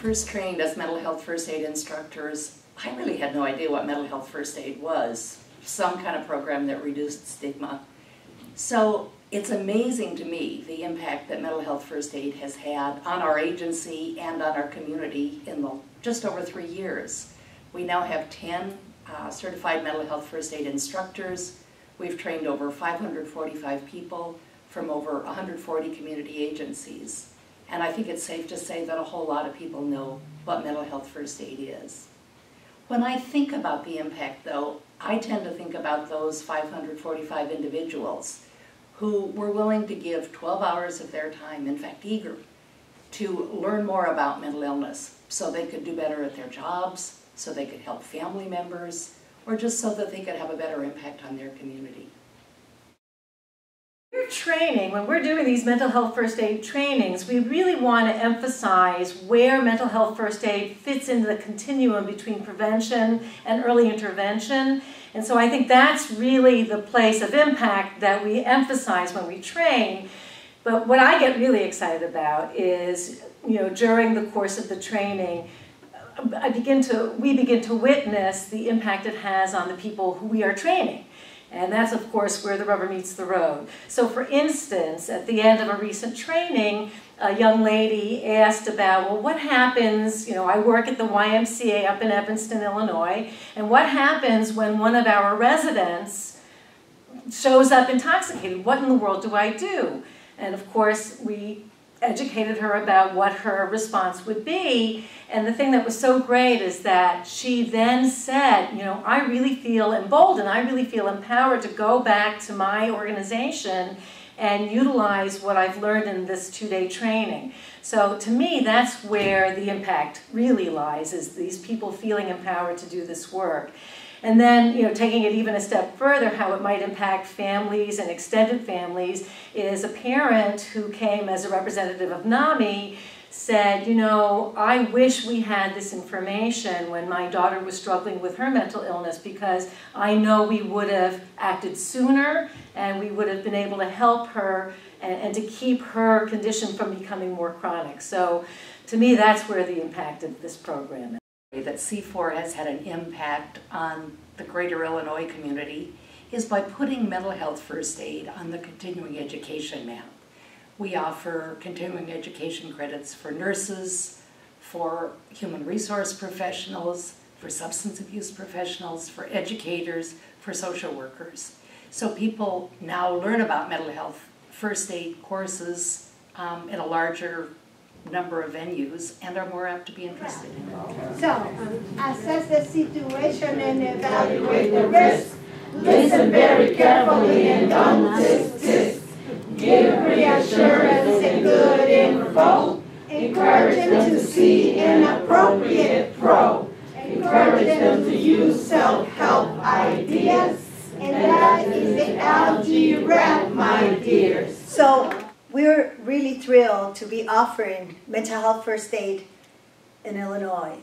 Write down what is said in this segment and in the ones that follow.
first trained as mental health first aid instructors, I really had no idea what mental health first aid was. Some kind of program that reduced stigma. So it's amazing to me the impact that mental health first aid has had on our agency and on our community in just over 3 years. We now have 10 certified mental health first aid instructors. We've trained over 545 people from over 140 community agencies. And I think it's safe to say that a whole lot of people know what mental health first aid is. When I think about the impact, though, I tend to think about those 545 individuals who were willing to give 12 hours of their time, in fact eager, to learn more about mental illness so they could do better at their jobs, so they could help family members, or just so that they could have a better impact on their community. Training, when we're doing these mental health first aid trainings, we really want to emphasize where mental health first aid fits into the continuum between prevention and early intervention. And so I think that's really the place of impact that we emphasize when we train. But what I get really excited about is, during the course of the training, we begin to witness the impact it has on the people who we are training. And that's, of course, where the rubber meets the road. So, for instance, at the end of a recent training, a young lady asked about, well, what happens, I work at the YMCA up in Evanston, Illinois, and what happens when one of our residents shows up intoxicated? What in the world do I do? And, of course, we educated her about what her response would be. And the thing that was so great is that she then said, I really feel emboldened, I really feel empowered to go back to my organization and utilize what I've learned in this 2-day training. So to me, that's where the impact really lies, is these people feeling empowered to do this work. And then, taking it even a step further, how it might impact families and extended families, is a parent who came as a representative of NAMI said, I wish we had this information when my daughter was struggling with her mental illness, because I know we would have acted sooner and we would have been able to help her and to keep her condition from becoming more chronic. So to me, that's where the impact of this program is. That C4 has had an impact on the greater Illinois community is by putting mental health first aid on the continuing education map. We offer continuing education credits for nurses, for human resource professionals, for substance abuse professionals, for educators, for social workers. So people now learn about mental health first aid courses in a larger number of venues and are more apt to be interested in it. So, assess the situation and evaluate the risk. Listen very carefully and don't tisk. Give reassurance and good info. Encourage them to see an appropriate pro. Encourage them to use self-help ideas. And that is the algae wrap, my dears. So, we're really thrilled to be offering mental health first aid in Illinois,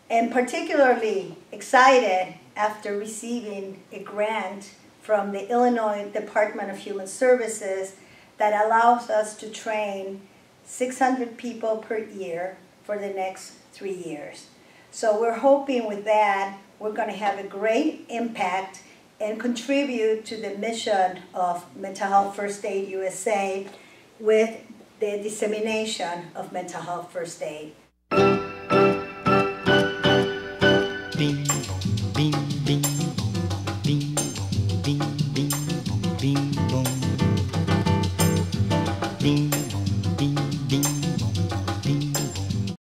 and particularly excited after receiving a grant from the Illinois Department of Human Services that allows us to train 600 people per year for the next 3 years. So we're hoping with that we're going to have a great impact and contribute to the mission of Mental Health First Aid USA with the dissemination of mental health first aid. Bing bong, bing bing bong, bing bong, bing bing bong, bing bong.